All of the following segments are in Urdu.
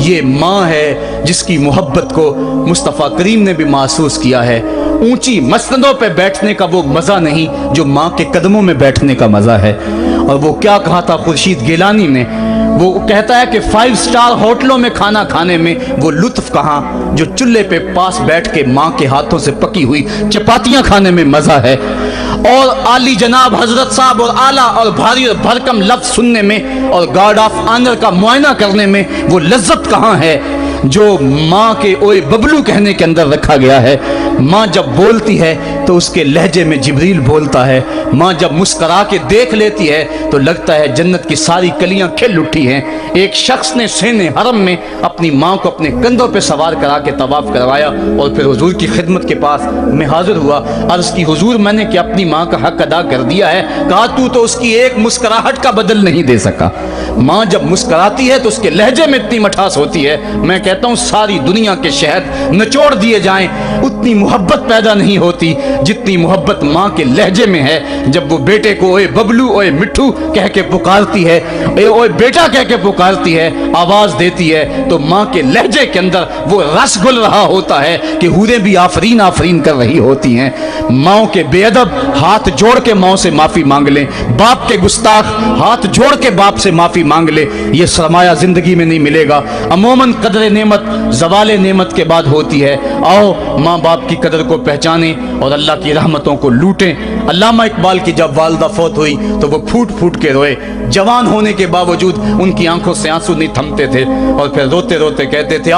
یہ ماں ہے جس کی محبت کو مصطفیٰ کریم نے بھی محسوس کیا ہے۔ اونچی مسندوں پہ بیٹھنے کا وہ مزہ نہیں جو ماں کے قدموں میں بیٹھنے کا مزہ ہے۔ اور وہ کیا کہا تھا خورشید گیلانی نے، وہ کہتا ہے کہ 5 اسٹار ہوٹلوں میں کھانا کھانے میں وہ لطف کہاں جو چولہے پہ پاس بیٹھ کے ماں کے ہاتھوں سے پکی ہوئی چپاتیاں کھانے میں مزہ ہے۔ اور عالی جناب حضرت صاحب اور اعلیٰ اور بھاری اور بھرکم لفظ سننے میں اور گارڈ آف آنر کا معائنہ کرنے میں وہ لذت کہاں ہے جو ماں کے اوئے ببلو کہنے کے اندر رکھا گیا ہے۔ ماں جب بولتی ہے تو اس کے لہجے میں جبریل بولتا ہے۔ ماں جب مسکرا کے دیکھ لیتی ہے تو لگتا ہے جنت کی ساری کلیاں کھل اٹھی ہیں۔ ایک شخص نے سین حرم میں اپنی ماں کو اپنے کندھوں پہ سوار کرا کے طواف کروایا اور پھر حضور کی خدمت کے پاس میں حاضر ہوا۔ عرض کی حضور میں نے کہ اپنی ماں کا حق ادا کر دیا ہے۔ کہا تو اس کی ایک مسکراہٹ کا بدل نہیں دے سکا۔ ماں جب مسکراتی ہے تو اس کے لہجے میں اتنی مٹھاس ہوتی ہے، میں کہتا ہوں ساری دنیا کے شہد نچوڑ دیے جائیں اتنی محبت پیدا نہیں ہوتی جتنی محبت ماں کے لہجے میں ہے۔ جب وہ بیٹے کو اوے ببلو اوے مٹھو کہہ کے پکارتی ہے، اوے بیٹا کہہ کے پکارتی ہے، آواز دیتی ہے، تو ماں کے لہجے کے اندر وہ رس گل رہا ہوتا ہے کہ حوریں بھی آفرین آفرین کر رہی ہوتی ہیں۔ ماں کے بے ادب ہاتھ جوڑ کے ماں سے معافی مانگ لیں، باپ کے گستاخ ہاتھ جوڑ کے باپ سے معافی مانگ لے، یہ سرمایہ زندگی میں نہیں ملے گا۔ عموماً قدر نعمت زوال نعمت کے بعد ہوتی ہے۔ آؤ ماں باپ کی قدر کو پہچانیں اور اللہ کی رحمتوں کو لوٹیں۔ علامہ اقبال کی جب والدہ فوت ہوئی تو وہ پھوٹ پھوٹ کے روئے۔ جوان ہونے کے باوجود ان کی آنکھوں سے آنسو نہیں تھمتے تھے اور پھر روتے روتے کہتے تھے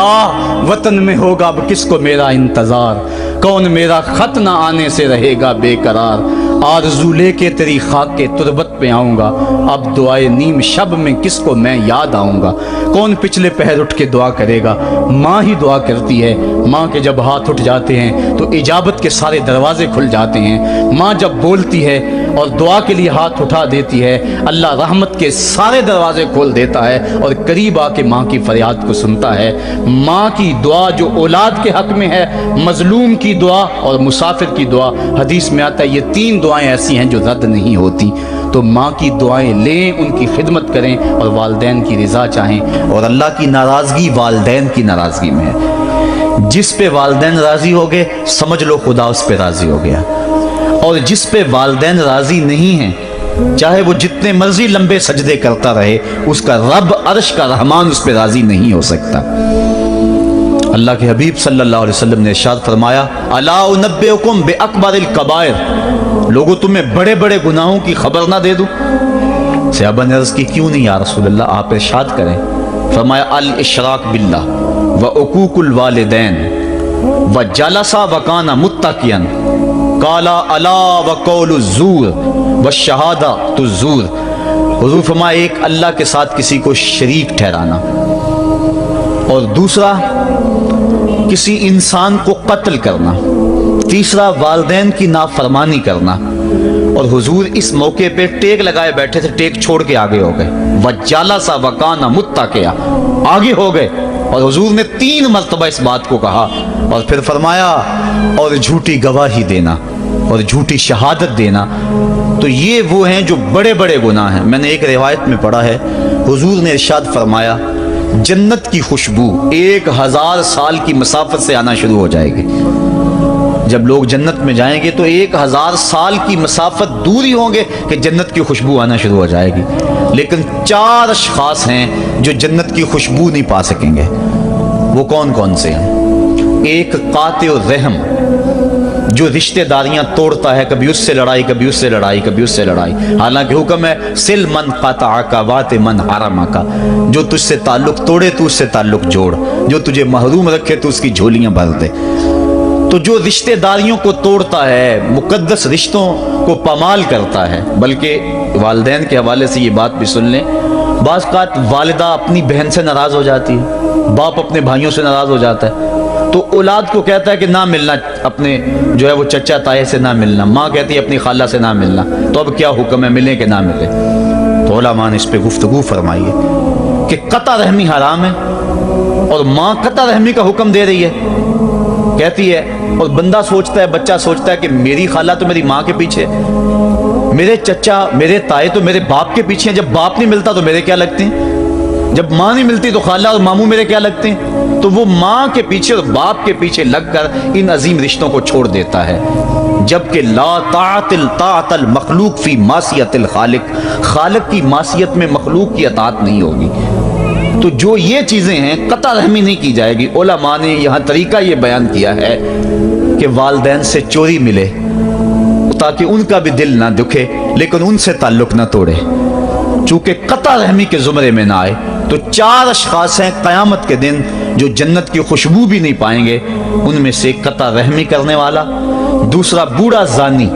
وطن میں ہوگا اب کس کو میرا انتظار، کون میرا خط نہ آنے سے رہے گا بے قرار، آرزو لے کے تیری خاک کے تربت پہ آؤں گا، اب دعائے نیم شب میں کس کو میں یاد آؤں گا، کون پچھلے پہر اٹھ کے دعا کرے گا، ماں ہی دعا کرتی ہے۔ ماں کے جب ہاتھ اٹھ جاتے ہیں تو اجابت کے سارے دروازے کھل جاتے ہیں۔ ماں جب بولتی ہے اور دعا کے لیے ہاتھ اٹھا دیتی ہے، اللہ رحمت کے سارے دروازے کھول دیتا ہے اور قریب آ کے ماں کی فریاد کو سنتا ہے۔ ماں کی دعا جو اولاد کے حق میں ہے، مظلوم کی دعا اور مسافر کی دعا، حدیث میں آتا ہے یہ 3 دعائیں ایسی ہیں جو رد نہیں ہوتی۔ تو ماں کی دعائیں لیں، ان کی خدمت کریں اور والدین کی رضا چاہیں، اور اللہ کی ناراضگی والدین کی ناراضگی میں ہے۔ جس پہ والدین راضی ہو گئے سمجھ لو خدا اس پہ راضی ہو گیا، اور جس پہ والدین راضی نہیں ہیں چاہے وہ جتنے مرضی لمبے سجدے کرتا رہے، اس کا رب عرش کا رحمان اس پہ راضی نہیں ہو سکتا۔ اللہ کے حبیب صلی اللہ علیہ وسلم نے ارشاد فرمایا الا انبئکم باکبر الکبائر، لوگوں تمہیں بڑے بڑے گناہوں کی خبر نہ دے دوں؟ صحابہ نے عرض کی کیوں نہیں یا رسول اللہ، آپ ارشاد کریں۔ فرمایا الاشراک باللہ وعقوق الوالدین وجلس وکان متکئا قال الا وقول الزور والشہادۃ الزور۔ حضور فرمایا ایک اللہ کے ساتھ کسی کو شریک ٹھہرانا، اور دوسرا کسی انسان کو قتل کرنا، تیسرا والدین کی نافرمانی کرنا۔ اور حضور اس موقع پہ ٹیک لگائے بیٹھے تھے، ٹیک چھوڑ کے آگے ہو گئے، وجلس وکان متکئا، آگے ہو گئے، اور حضور نے 3 مرتبہ اس بات کو کہا، اور پھر فرمایا اور جھوٹی گواہی دینا اور جھوٹی شہادت دینا۔ تو یہ وہ ہیں جو بڑے بڑے گناہ ہیں۔ میں نے ایک روایت میں پڑھا ہے حضور نے ارشاد فرمایا جنت کی خوشبو 1000 سال کی مسافت سے آنا شروع ہو جائے گی۔ جب لوگ جنت میں جائیں گے تو 1000 سال کی مسافت دور ہی ہوں گے کہ جنت کی خوشبو آنا شروع ہو جائے گی، لیکن 4 اشخاص ہیں جو جنت کی خوشبو نہیں پا سکیں گے۔ وہ کون کون سے ہیں؟ ایک قاطع الرحم، جو رشتہ داریاں توڑتا ہے، کبھی اس سے لڑائی، کبھی اس سے لڑائی، کبھی اس سے لڑائی، حالانکہ حکم ہے سل من قطعک وات من حرمک، جو تجھ سے تعلق توڑے تو اس سے تعلق جوڑ، جو تجھے محروم رکھے تو اس کی جھولیاں بھر دے۔ تو جو رشتہ داریوں کو توڑتا ہے، مقدس رشتوں کو پامال کرتا ہے، بلکہ والدین کے حوالے سے یہ بات بھی سن لیں، بعض اوقات والدہ اپنی بہن سے ناراض ہو جاتی ہے، باپ اپنے بھائیوں سے ناراض ہو جاتا ہے، تو اولاد کو کہتا ہے کہ نہ ملنا، اپنے جو ہے وہ چچا تائے سے نہ ملنا، ماں کہتی ہے اپنی خالہ سے نہ ملنا، تو اب کیا حکم ہے، ملے کہ نہ ملے؟ تو علماء نے اس پہ گفتگو فرمائی ہے کہ قطع رحمی حرام ہے، اور ماں قطع رحمی کا حکم دے رہی ہے، کہتی ہے، اور بندہ سوچتا ہے، بچہ سوچتا ہے کہ میری خالہ تو میری ماں کے پیچھے، میرے چچا میرے تائے تو میرے باپ کے پیچھے ہیں، جب باپ نہیں ملتا تو میرے کیا لگتے ہیں؟ جب ماں نہیں ملتی تو خالہ اور ماموں میرے کیا لگتے ہیں؟ تو وہ ماں کے پیچھے اور باپ کے پیچھے لگ کر ان عظیم رشتوں کو چھوڑ دیتا ہے، جبکہ لا طاعت المخلوق فی معصیت الخالق، خالق کی معصیت میں مخلوق کی اطاعت نہیں ہوگی۔ تو جو یہ چیزیں ہیں قطع رحمی نہیں کی جائے گی۔ علماء نے یہاں طریقہ یہ بیان کیا ہے کہ والدین سے چوری ملے تاکہ ان کا بھی دل نہ دکھے لیکن ان سے تعلق نہ توڑے، چونکہ قطع رحمی کے زمرے میں نہ آئے۔ تو 4 اشخاص ہیں قیامت کے دن جو جنت کی خوشبو بھی نہیں پائیں گے، ان میں سے قطع رحمی کرنے والا، دوسرا بوڑھا زانی،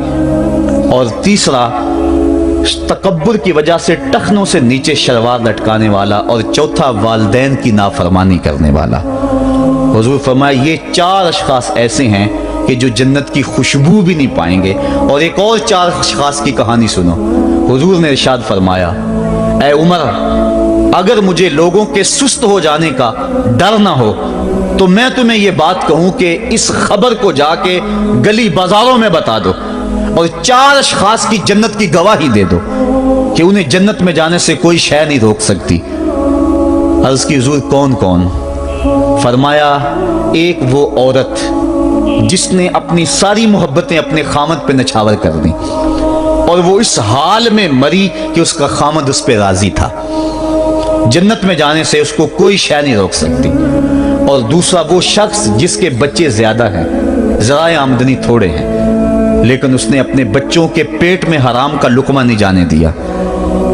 اور تیسرا تکبر کی وجہ سے ٹخنوں سے نیچے شلوار لٹکانے والا، اور چوتھا والدین کی نافرمانی کرنے والا۔ حضور فرمایا یہ 4 اشخاص ایسے ہیں کہ جو جنت کی خوشبو بھی نہیں پائیں گے۔ اور ایک اور 4 اشخاص کی کہانی سنو۔ حضور نے ارشاد فرمایا، اے عمر، اگر مجھے لوگوں کے سست ہو جانے کا ڈر نہ ہو تو میں تمہیں یہ بات کہوں کہ اس خبر کو جا کے گلی بازاروں میں بتا دو اور 4 اشخاص کی جنت کی گواہی دے دو کہ انہیں جنت میں جانے سے کوئی شے نہیں روک سکتی۔ عرض کی حضور کون کون؟ فرمایا ایک وہ عورت جس نے اپنی ساری محبتیں اپنے خامد پہ نچھاور کر دیں اور وہ اس حال میں مری کہ اس کا خامد اس پہ راضی تھا، جنت میں جانے سے اس کو کوئی شے نہیں روک سکتی۔ اور دوسرا وہ شخص جس کے بچے زیادہ ہیں، ذرائع آمدنی تھوڑے ہیں، لیکن اس نے اپنے بچوں کے پیٹ میں حرام کا لقمہ نہیں جانے دیا،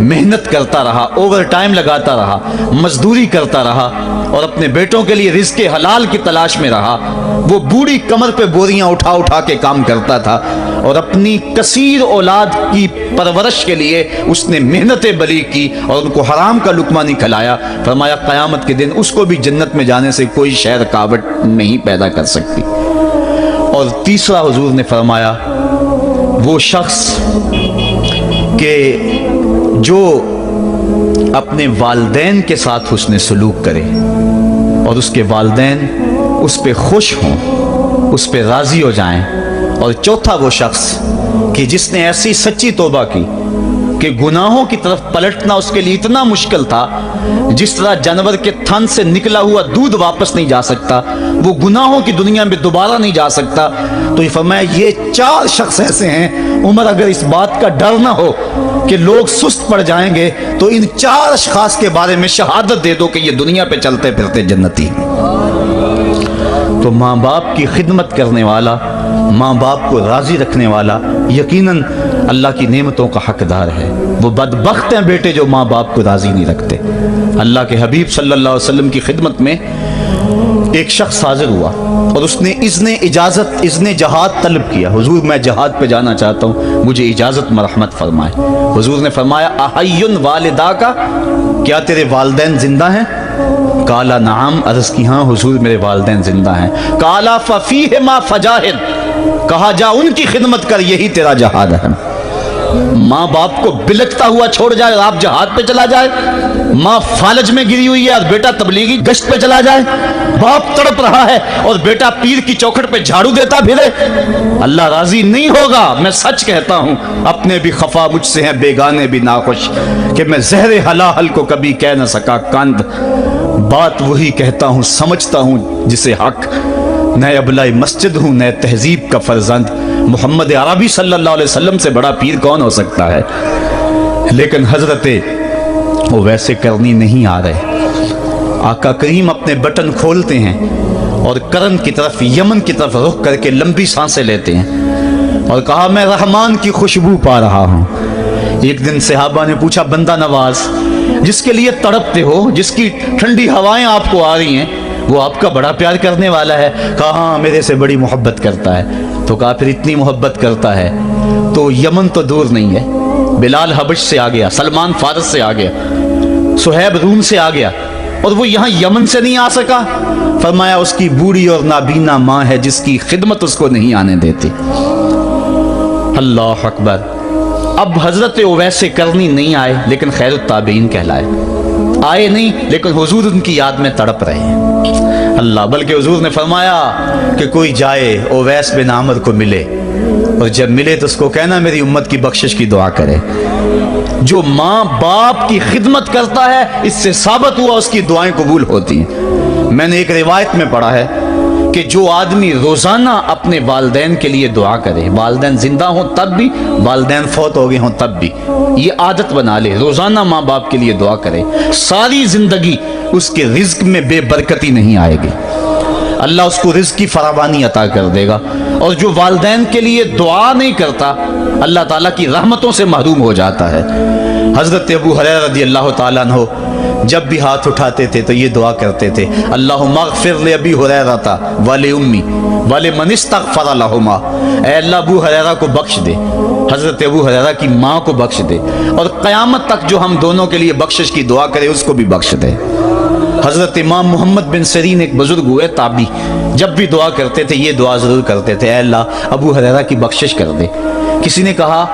محنت کرتا رہا، اوور ٹائم لگاتا رہا، مزدوری کرتا رہا اور اپنے بیٹوں کے لیے رزق حلال کی تلاش میں رہا۔ وہ بوڑھی کمر پہ بوریاں اٹھا اٹھا کے کام کرتا تھا اور اپنی کثیر اولاد کی پرورش کے لیے اس نے محنتیں بلی کی اور ان کو حرام کا لقمہ نہیں کھلایا۔ فرمایا قیامت کے دن اس کو بھی جنت میں جانے سے کوئی شے رکاوٹ نہیں پیدا کر سکتی۔ اور تیسرا حضور نے فرمایا وہ شخص کہ جو اپنے والدین کے ساتھ حسن سلوک کرے اور اس کے والدین اس پہ خوش ہوں، اس پہ راضی ہو جائیں۔ اور چوتھا وہ شخص کہ جس نے ایسی سچی توبہ کی کہ گناہوں کی طرف پلٹنا اس کے لیے اتنا مشکل تھا جس طرح جانور کے تھن سے نکلا ہوا دودھ واپس نہیں جا سکتا، وہ گناہوں کی دنیا میں دوبارہ نہیں جا سکتا۔ تو یہ فرمایا یہ 4 شخص ایسے ہیں عمر، اگر اس بات کا ڈر نہ ہو کہ لوگ سست پڑ جائیں گے تو ان 4 اشخاص کے بارے میں شہادت دے دو کہ یہ دنیا پہ چلتے پھرتے جنتی ہیں۔ تو ماں باپ کی خدمت کرنے والا، ماں باپ کو راضی رکھنے والا یقیناً اللہ کی نعمتوں کا حقدار ہے۔ وہ بدبخت ہیں بیٹے جو ماں باپ کو راضی نہیں رکھتے۔ اللہ کے حبیب صلی اللہ علیہ وسلم کی خدمت میں ایک شخص حاضر ہوا اور اس نے اذن جہاد طلب کیا، حضور میں جہاد پہ جانا چاہتا ہوں، مجھے اجازت مرحمت فرمائے۔ حضور نے فرمایا احی والدہ کا، کیا تیرے والدین زندہ ہیں؟ کالا نعم، عرض کی ہاں حضور میرے والدین زندہ ہیں۔ کالا ففیہما فجاہد، کہا جا ان کی خدمت کر، یہی تیرا جہاد ہے۔ ماں باپ کو بلکتا ہوا چھوڑ جائے اور آپ جہاد پہ چلا جائے، ماں فالج میں گری ہوئی ہے اور بیٹا تبلیغی گشت پہ چلا جائے، باپ تڑپ رہا ہے اور بیٹا پیر کی چوکھٹ پہ جھاڑو دیتا پھرے، اللہ راضی نہیں ہوگا۔ میں سچ کہتا ہوں، اپنے بھی خفا مجھ سے ہیں، بیگانے بھی ناخوش، کہ میں زہر حلاحل کو کبھی کہہ نہ سکا کند، بات وہی کہتا ہوں سمجھتا ہوں جسے حق، نئے ابلائی مسجد ہوں، نئے تہذیب کا فرزند، محمد عربی صلی اللہ علیہ وسلم سے بڑا پیر کون ہو سکتا ہے؟ لیکن حضرت وہ ویسے کرنی نہیں آ رہے۔ آقا کریم اپنے بٹن کھولتے ہیں اور کرن کی طرف، یمن کی طرف رخ کر کے لمبی سانسیں لیتے ہیں اور کہا میں رحمان کی خوشبو پا رہا ہوں۔ ایک دن صحابہ نے پوچھا بندہ نواز جس کے لیے تڑپتے ہو، جس کی ٹھنڈی ہوائیں آپ کو آ رہی ہیں، وہ آپ کا بڑا پیار کرنے والا ہے؟ کہا ہاں میرے سے بڑی محبت کرتا ہے۔ تو کہا پھر اتنی محبت کرتا ہے تو یمن تو دور نہیں ہے، بلال حبش سے آ گیا، سلمان فارس سے آ گیا، صہیب روم سے آ گیا، اور وہ یہاں یمن سے نہیں آ سکا؟ فرمایا اس کی بوڑھی اور نابینا ماں ہے جس کی خدمت اس کو نہیں آنے دیتی۔ اللہ اکبر۔ اب حضرت اویس کرنی نہیں آئے لیکن خیر التابعین کہلائے، آئے نہیں لیکن حضور ان کی یاد میں تڑپ رہے ہیں۔ اللہ، بلکہ حضور نے فرمایا کہ کوئی جائے اویس بن عامر کو ملے اور جب ملے تو اس کو کہنا میری امت کی بخشش کی دعا کرے۔ جو ماں باپ کی خدمت کرتا ہے اس سے ثابت ہوا اس کی دعائیں قبول ہوتی ہیں۔ میں نے ایک روایت میں پڑھا ہے کہ جو آدمی روزانہ اپنے والدین کے لیے دعا کرے، والدین زندہ ہوں تب بھی، والدین فوت ہو گئے ہوں تب بھی، یہ عادت بنا لے، روزانہ ماں باپ کے لیے دعا کرے، ساری زندگی اس کے رزق میں بے برکتی نہیں آئے گی، اللہ اس کو رزق کی فراوانی عطا کر دے گا۔ اور جو والدین کے لیے دعا نہیں کرتا اللہ تعالیٰ کی رحمتوں سے محروم ہو جاتا ہے۔ حضرت ابو ہریرہ رضی اللہ تعالیٰ عنہ جب بھی ہاتھ اٹھاتے تھے تو یہ دعا کرتے تھے، اللہم اغفر لأبی ہریرہ ولأمی ولمن استغفر لہما، اے اللہ ابو ہریرہ کو بخش دے، حضرت ابو ہریرہ کی ماں کو بخش دے، اور قیامت تک جو ہم دونوں کے لیے بخشش کی دعا کرے اس کو بھی بخش دے۔ حضرت امام محمد بن سیرین ایک بزرگ ہوئے تابعی، جب بھی دعا کرتے تھے یہ دعا ضرور کرتے تھے، اے اللہ ابو ہریرہ کی بخشش کر دے۔ کسی نے کہا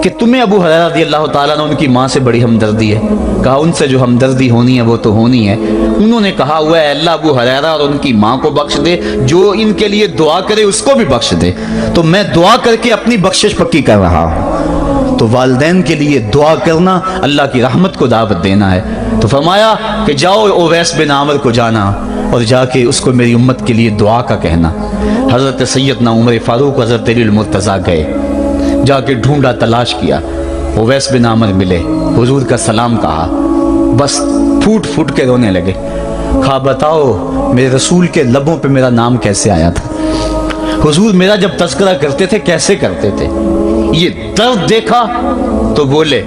کہ تمہیں ابو ہریرہ رضی اللہ تعالیٰ نے ان کی ماں سے بڑی ہمدردی ہے، کہا ان سے جو ہمدردی ہونی ہے وہ تو ہونی ہے۔ انہوں نے کہا ہوا ہے اللہ ابو ہریرہ اور ان کی ماں کو بخش دے، جو ان کے لیے دعا کرے اس کو بھی بخش دے، تو میں دعا کر کے اپنی بخشش پکی کر رہا ہوں۔ تو والدین کے لیے دعا کرنا اللہ کی رحمت کو دعوت دینا ہے۔ تو فرمایا کہ جاؤ اویس بن عامر کو جانا اور جا کے اس کو میری امت کے لیے دعا کا کہنا۔ حضرت سیدنا عمر فاروق حضرت علی المرتضیٰ گئے، جا کے ڈھونڈا تلاش کیا، اویس بن عامر ملے، حضور کا سلام کہا، بس پھوٹ پھوٹ کے رونے لگے، کہا بتاؤ میرے رسول کے لبوں پہ میرا نام کیسے آیا تھا، حضور میرا جب تذکرہ کرتے تھے کیسے کرتے تھے۔ یہ درد دیکھا تو بولے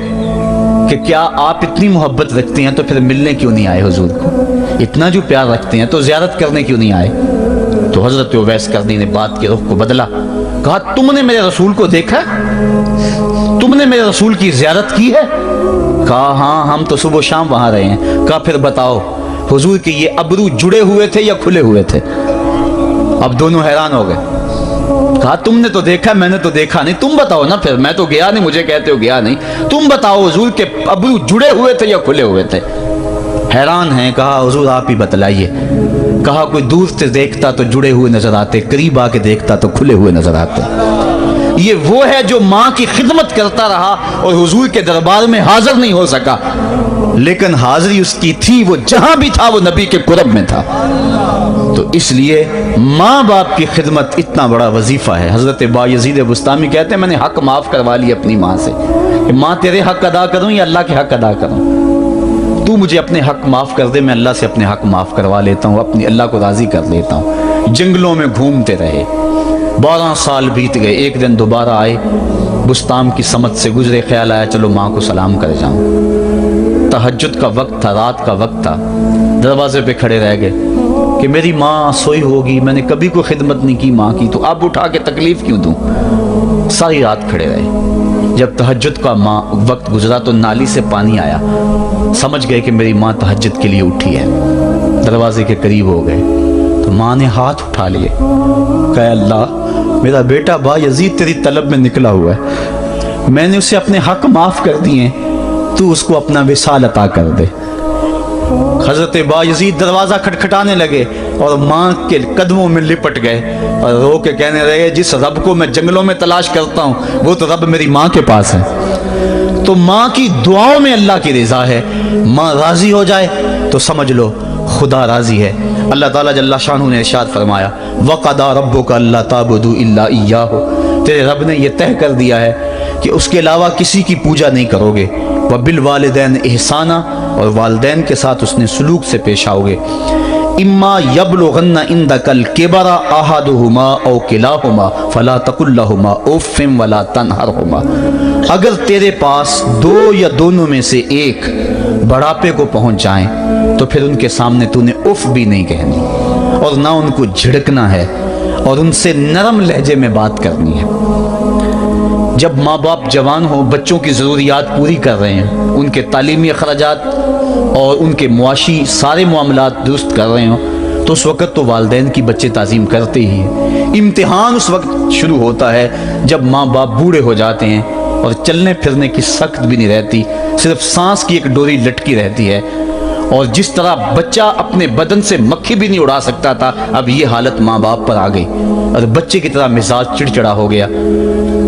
کہ کیا آپ اتنی محبت رکھتے ہیں تو پھر ملنے کیوں نہیں آئے حضور کو، اتنا جو پیار رکھتے ہیں تو زیارت کرنے کیوں نہیں آئے۔ تو حضرت اویس کرنی نے بات کے رخ کو بدلا، کہا تم نے میرے رسول کو دیکھا، تم نے میرے رسول کی زیارت کی ہے، کہا ہاں ہم تو صبح و شام وہاں رہے ہیں۔ کہا پھر بتاؤ حضور کے یہ ابرو جڑے ہوئے تھے یا کھلے ہوئے تھے۔ اب دونوں حیران ہو گئے، کہا تم نے تو دیکھا میں نے تو دیکھا نہیں، تم بتاؤ نا، پھر میں تو گیا نہیں، مجھے کہتے ہو گیا نہیں، تم بتاؤ حضور کے ابرو جڑے ہوئے تھے یا کھلے ہوئے تھے۔ حیران ہیں، کہا حضور آپ ہی بتلائیے۔ کہا کوئی دور سے دیکھتا تو جڑے ہوئے نظر آتے، قریب آ کے دیکھتا تو کھلے ہوئے نظر آتے۔ یہ وہ ہے جو ماں کی خدمت کرتا رہا اور حضور کے دربار میں حاضر نہیں ہو سکا، لیکن حاضری اس کی تھی، وہ جہاں بھی تھا وہ نبی کے قرب میں تھا۔ تو اس لیے ماں باپ کی خدمت اتنا بڑا وظیفہ ہے۔ حضرت بایزید بستامی کہتے ہیں میں نے حق معاف کروا لی اپنی ماں سے، کہ ماں تیرے حق ادا کروں یا اللہ کے حق ادا کروں، تو مجھے اپنے حق معاف کر دے، میں اللہ سے اپنے حق معاف کروا لیتا ہوں، اپنی اللہ کو راضی کر لیتا ہوں۔ جنگلوں میں گھومتے رہے، 12 سال بیت گئے، ایک دن دوبارہ آئے، بستام کی سمت سے گزرے، خیال آیا چلو ماں کو سلام کر جاؤں۔ تہجد کا وقت تھا، رات کا وقت تھا، دروازے پہ کھڑے رہ گئے کہ میری ماں سوئی ہوگی، میں نے کبھی کوئی خدمت نہیں کی ماں کی، تو اب اٹھا کے تکلیف کیوں دوں۔ ساری رات کھڑے رہے، جب تہجد کا وقت گزرا تو نالی سے پانی آیا، سمجھ گئے کہ میری ماں تہجد کے لیے اٹھی ہے، دروازے کے قریب ہو گئے تو ماں نے ہاتھ اٹھا لیے، کہا اللہ میرا بیٹا بایزید تیری طلب میں نکلا ہوا ہے، میں نے اسے اپنے حق معاف کر دیے، تو اس کو اپنا وصال عطا کر دے۔ حضرت بایزید دروازہ کھٹکھٹانے لگے اور ماں کے قدموں میں لپٹ گئے اور رو کے کہنے لگے جس رب کو میں جنگلوں میں تلاش کرتا ہوں وہ تو رب میری ماں کے پاس ہے۔ تو ماں کی دعاؤں میں اللہ کی رضا ہے، ماں راضی ہو جائے تو سمجھ لو خدا راضی ہے۔ اللہ تعالیٰ جل شانہ نے ارشاد فرمایا وَقَضَىٰ رَبُّكَ أَلَّا تَعْبُدُوا إِلَّا إِيَّاهُ، تیرے رب نے یہ طے کر دیا ہے کہ اس کے علاوہ کسی کی پوجا نہیں کرو گے، وَبِالْوَالِدَيْنِ إِحْسَانًا، اور والدین کے ساتھ اس نے سلوک سے پیش آؤ گے، اما یبلغن عندک الکبر احدہما او کلاہما فلا تقل لہما اف ولا تنہرہما، اگر تیرے پاس دو یا دونوں میں سے ایک بڑھاپے کو پہنچ جائیں تو پھر ان کے سامنے تو نے اف بھی نہیں کہنی اور نہ ان کو جھڑکنا ہے اور ان سے نرم لہجے میں بات کرنی ہے۔ جب ماں باپ جوان ہوں، بچوں کی ضروریات پوری کر رہے ہیں، ان کے تعلیمی اخراجات اور ان کے معاشی سارے معاملات درست کر رہے ہوں، تو اس وقت تو والدین کی بچے تعظیم کرتے ہی ہیں۔ امتحان اس وقت شروع ہوتا ہے جب ماں باپ بوڑھے ہو جاتے ہیں اور چلنے پھرنے کی سخت بھی نہیں رہتی، صرف سانس کی ایک ڈوری لٹکی رہتی ہے، اور جس طرح بچہ اپنے بدن سے مکھی بھی نہیں اڑا سکتا تھا، اب یہ حالت ماں باپ پر آ گئی اور بچے کی طرح مزاج چڑچڑا ہو گیا،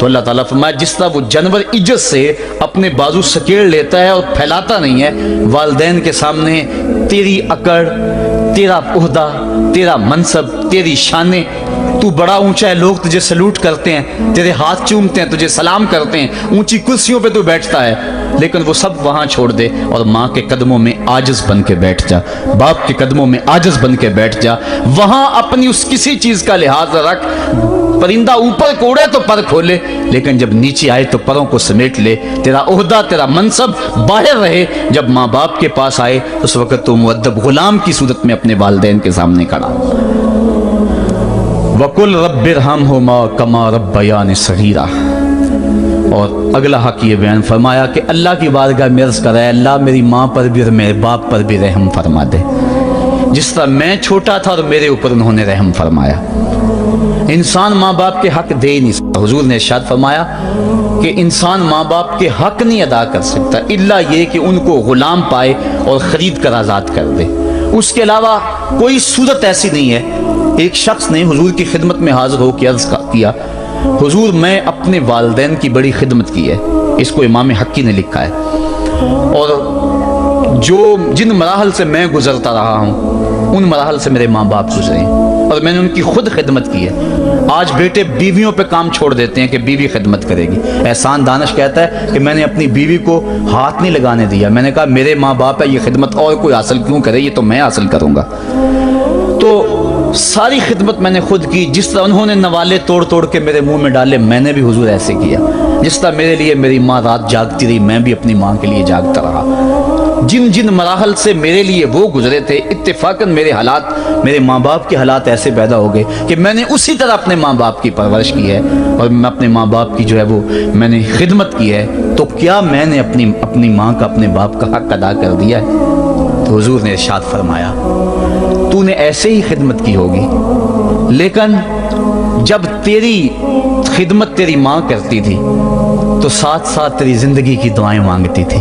تو اللہ تعالیٰ فرمایا جس طرح وہ جانور عزت سے اپنے بازو سکیڑ لیتا ہے اور پھیلاتا نہیں ہے، والدین کے سامنے تیری اکڑ، تیرا عہدہ، تیرا منصب، تیری شانیں، تو بڑا اونچا ہے، لوگ تجھے سلوٹ کرتے ہیں، تیرے ہاتھ چومتے ہیں، تجھے سلام کرتے ہیں، اونچی کرسیوں پہ تو بیٹھتا ہے، لیکن وہ سب وہاں چھوڑ دے اور ماں کے قدموں میں عاجز بن کے بیٹھ جا، باپ کے قدموں میں عاجز بن کے بیٹھ جا، وہاں اپنی اس کسی چیز کا لحاظ رکھ، پرندہ اوپر کو اڑے تو پر کھولے، لیکن جب نیچے آئے تو پروں کو سمیٹ لے، تیرا عہدہ، تیرا منصب باہر رہے، جب ماں باپ کے پاس آئے اس وقت تو مؤدب غلام کی صورت میں اپنے والدین کے سامنے کھڑا۔ وَقُلْ رَبِّ ارْحَمْهُمَا كَمَا رَبَّيَانِ صَغِيرًا، اور اگلا حق یہ بیان فرمایا کہ اللہ کی بارگاہ میں عرض کرے اللہ میری ماں پر بھی اور میرے باپ پر بھی رحم فرما دے، جس طرح میں چھوٹا تھا اور میرے اوپر انہوں نے رحم فرمایا۔ انسان ماں باپ کے حق دے ہی نہیں سکتا، حضور نے ارشاد فرمایا کہ انسان ماں باپ کے حق نہیں ادا کر سکتا الا یہ کہ ان کو غلام پائے اور خرید کر آزاد کر دے، اس کے علاوہ کوئی صورت ایسی نہیں ہے۔ ایک شخص نے حضور کی خدمت میں حاضر ہو کے عرض کیا حضور میں اپنے والدین کی بڑی خدمت کی ہے، اس کو امام حقی نے لکھا ہے، اور جن مراحل سے میں گزرتا رہا ہوں ان مراحل سے میرے ماں باپ گزرے ہیں اور میں نے ان کی خود خدمت کی ہے۔ آج بیٹے بیویوں پہ کام چھوڑ دیتے ہیں کہ بیوی خدمت کرے گی۔ احسان دانش کہتا ہے کہ میں نے اپنی بیوی کو ہاتھ نہیں لگانے دیا، میں نے کہا میرے ماں باپ ہے، یہ خدمت اور کوئی حاصل کیوں کرے، یہ تو میں حاصل کروں گا۔ تو ساری خدمت میں نے خود کی، جس طرح انہوں نے نوالے توڑ توڑ کے میرے منہ میں ڈالے میں نے بھی حضور ایسے کیا، جس طرح میرے لیے میری ماں رات جاگتی رہی میں بھی اپنی ماں کے لیے جاگتا رہا۔ جن مراحل سے میرے لیے وہ گزرے تھے اتفاقاً میرے حالات، میرے ماں باپ کے حالات ایسے پیدا ہو گئے کہ میں نے اسی طرح اپنے ماں باپ کی پرورش کی ہے اور میں اپنے ماں باپ کی جو ہے وہ میں نے خدمت کی ہے، تو کیا میں نے اپنی ماں کا اپنے باپ کا حق ادا کر دیا ہے؟ تو حضور نے ارشاد فرمایا تو نے ایسے ہی خدمت کی ہوگی، لیکن جب تیری خدمت تیری ماں کرتی تھی تو ساتھ ساتھ تیری زندگی کی دعائیں مانگتی تھی،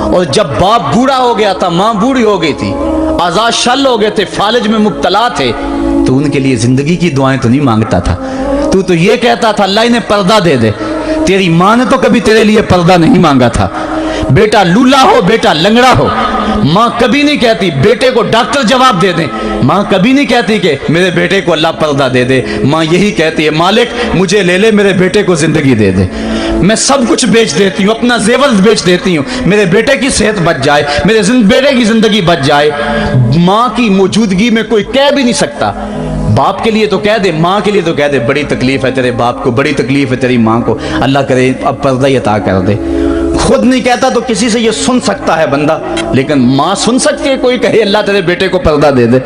اور جب باپ بوڑھا ہو گیا تھا، ماں بوڑھی ہو گئی تھی، آزاد شل ہو گئے تھے، فالج میں مبتلا تھے، تو ان کے لیے زندگی کی دعائیں تو نہیں مانگتا تھا، تو یہ کہتا تھا اللہ انہیں پردہ دے دے۔ تیری ماں نے تو کبھی تیرے لیے پردہ نہیں مانگا تھا، بیٹا لولا ہو، بیٹا لنگڑا ہو، ماں کبھی نہیں کہتی بیٹے کو ڈاکٹر جواب دے دیں، ماں کبھی نہیں کہتی کہ میرے بیٹے کو اللہ پردہ دے دے، ماں یہی کہتی ہے مالک مجھے لے لے، میرے بیٹے کو زندگی دے دے، میں سب کچھ بیچ دیتی ہوں، اپنا زیور بیچ دیتی ہوں، میرے بیٹے کی صحت بچ جائے، میرے بیٹے کی زندگی بچ جائے۔ ماں کی موجودگی میں کوئی کہہ بھی نہیں سکتا، باپ کے لیے تو کہہ دے، ماں کے لیے تو کہہ دے بڑی تکلیف ہے تیرے باپ کو، بڑی تکلیف ہے تیری ماں کو، اللہ کرے اب پردہ ہی عطا کر دے۔ خود نہیں کہتا تو کسی سے یہ سن سکتا ہے بندہ، لیکن ماں سن سکتی ہے کوئی کہے اللہ تیرے بیٹے کو پردہ دے دے؟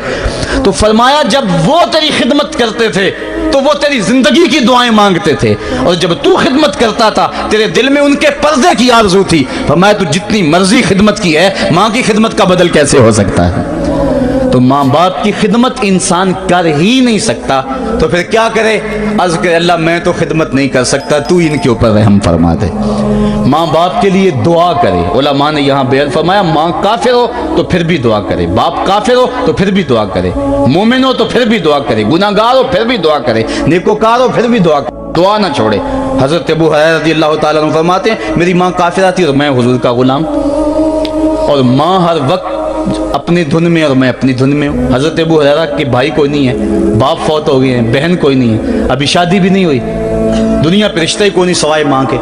تو فرمایا جب وہ تیری خدمت کرتے تھے تو وہ تیری زندگی کی دعائیں مانگتے تھے، اور جب تو خدمت کرتا تھا تیرے دل میں ان کے پردے کی آرزو تھی۔ فرمایا تو جتنی مرضی خدمت کی ہے، ماں کی خدمت کا بدل کیسے ہو سکتا ہے؟ تو ماں باپ کی خدمت انسان کر ہی نہیں سکتا تو پھر کیا کرے؟ عرض کرے اللہ میں تو خدمت نہیں کر سکتا، تو ان کے اوپر رحم فرما دے۔ ماں باپ کے لیے دعا کرے، علماء نے یہاں بیان فرمایا ماں کافر ہو تو پھر بھی دعا کرے، باپ کافر ہو تو پھر بھی دعا کرے، مومن ہو تو پھر بھی دعا کرے، گناہ گار ہو پھر بھی دعا کرے، نیکوکار ہو پھر بھی دعا کرے، دعا نہ چھوڑے۔ حضرت ابو ہریرہ رضی اللہ تعالیٰ عنہ فرماتے ہیں میری ماں کافرہ تھی اور میں حضور کا غلام، اور ماں ہر وقت اپنی دھن میں اور میں اپنی دھن میں ہوں۔ حضرت ابو ہریرہ کے بھائی کوئی نہیں ہے، باپ فوت ہو گئے ہیں، بہن کوئی نہیں ہے، ابھی شادی بھی نہیں ہوئی، دنیا پہ رشتہ ہی کوئی نہیں سوائے ماں کے،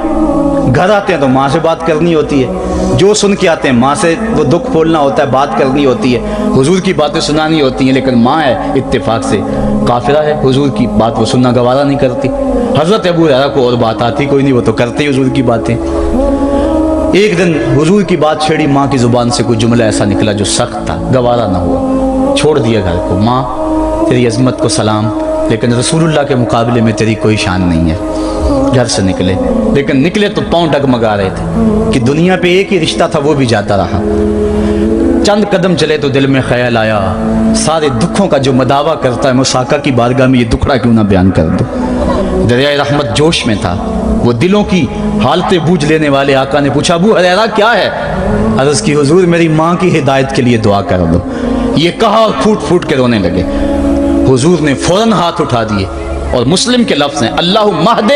گھر آتے ہیں تو ماں سے بات کرنی ہوتی ہے، جو سن کے آتے ہیں ماں سے وہ دکھ پھولنا ہوتا ہے، بات کرنی ہوتی ہے، حضور کی باتیں سنانی ہوتی ہیں، لیکن ماں ہے اتفاق سے کافرہ ہے، حضور کی بات وہ سننا گوارا نہیں کرتی۔ حضرت ابو ہریرہ کو اور بات آتی کوئی نہیں، وہ تو کرتے ہی حضور کی باتیں۔ ایک دن حضور کی بات چھیڑی، ماں کی زبان سے کوئی جملہ ایسا نکلا جو سخت تھا، گوارا نہ ہوا، چھوڑ دیا گھر کو۔ ماں تیری عظمت کو سلام، لیکن رسول اللہ کے مقابلے میں تیری کوئی شان نہیں ہے۔ گھر سے نکلے، لیکن نکلے تو پاؤں ڈگمگا رہے تھے کہ دنیا پہ ایک ہی رشتہ تھا وہ بھی جاتا رہا۔ چند قدم چلے تو دل میں خیال آیا سارے دکھوں کا جو مداوع کرتا ہے میں اس آقا کی بارگاہ میں یہ دکھڑا کیوں نہ بیان کر دوں۔ دریائے رحمت جوش میں تھا، وہ دلوں کی حالتیں بوجھ لینے والے آقا نے پوچھا ابو ہریرہ کیا ہے؟ عرض کی حضور میری ماں کی ہدایت کے لیے دعا کر دو۔ یہ کہا اور پھوٹ پھوٹ کے رونے لگے۔ حضور نے فوراً ہاتھ اٹھا دیے، اور مسلم کے لفظ ہیں اللہم اہد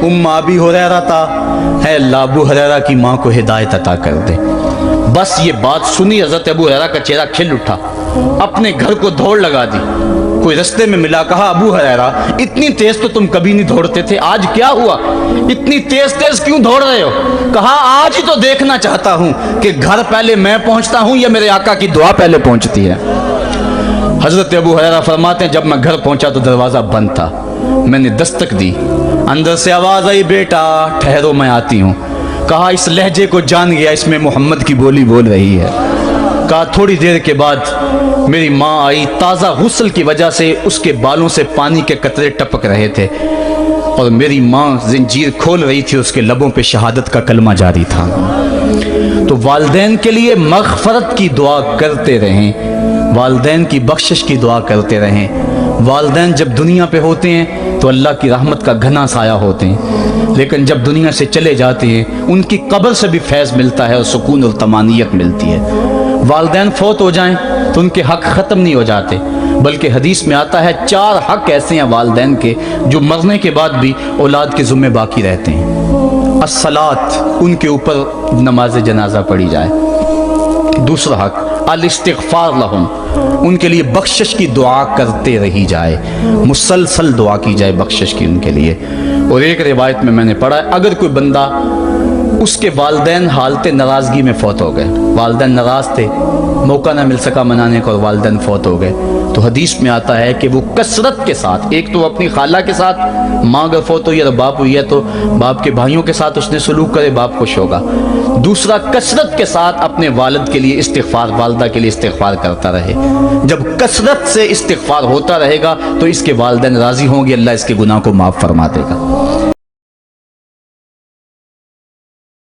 ام ابی ہریرہ، اے اللہ ابو ہریرہ کی ماں کو ہدایت عطا کر دے۔ بس یہ بات سنی حضرت ابو ہریرہ کا چہرہ کھل اٹھا، اپنے گھر کو دوڑ لگا دی۔ کوئی رستے میں ملا، کہا ابو ہریرہ اتنی تیز تو تم کبھی نہیں دوڑتے تھے، آج کیا ہوا؟ اتنی تیز تیز کیوں دوڑ رہے ہو؟ کہا آج ہی تو دیکھنا چاہتا ہوں کہ گھر پہلے میں پہنچتا ہوں یا میرے آقا کی دعا پہلے پہنچتی ہے۔ حضرت ابو ہریرہ فرماتے ہیں جب میں گھر پہنچا تو دروازہ بند تھا، میں نے دستک دی، اندر سے آواز آئی بیٹا ٹھہرو میں آتی ہوں۔ کہا اس لہجے کو جان گیا، اس میں محمد کی بولی بول رہی ہے۔ کہا تھوڑی دیر کے بعد میری ماں آئی، تازہ غسل کی وجہ سے اس کے بالوں سے پانی کے قطرے ٹپک رہے تھے، اور میری ماں زنجیر کھول رہی تھی، اس کے لبوں پہ شہادت کا کلمہ جاری تھا۔ تو والدین کے لیے مغفرت کی دعا کرتے رہیں، والدین کی بخشش کی دعا کرتے رہیں۔ والدین جب دنیا پہ ہوتے ہیں تو اللہ کی رحمت کا گھنا سایہ ہوتے ہیں، لیکن جب دنیا سے چلے جاتے ہیں ان کی قبر سے بھی فیض ملتا ہے اور سکون اور طمانینت ملتی ہے۔ والدین فوت ہو جائیں تو ان کے حق ختم نہیں ہو جاتے، بلکہ حدیث میں آتا ہے 4 حق ایسے ہیں والدین کے جو مرنے کے بعد بھی اولاد کے ذمہ باقی رہتے ہیں۔ الصلاۃ، ان کے اوپر نماز جنازہ پڑھی جائے۔ دوسرا حق الاستغفار لہم، ان کے لیے بخشش کی دعا کرتے رہی جائے، مسلسل دعا کی جائے بخشش کی ان کے لیے۔ اور ایک روایت میں نے پڑھا ہے اگر کوئی بندہ اس کے والدین حالت ناراضگی میں فوت ہو گئے، والدین ناراض تھے، موقع نہ مل سکا منانے کا اور والدین فوت ہو گئے، تو حدیث میں آتا ہے کہ وہ کثرت کے ساتھ، ایک تو اپنی خالہ کے ساتھ، ماں اگر فوت ہوئی ہے تو باپ ہوئی ہے تو باپ کے بھائیوں کے ساتھ اس نے سلوک کرے، باپ خوش ہوگا۔ دوسرا کثرت کے ساتھ اپنے والد کے لیے استغفار، والدہ کے لیے استغفار کرتا رہے۔ جب کثرت سے استغفار ہوتا رہے گا تو اس کے والدین راضی ہوں گے، اللہ اس کے گناہ کو معاف فرما دے گا۔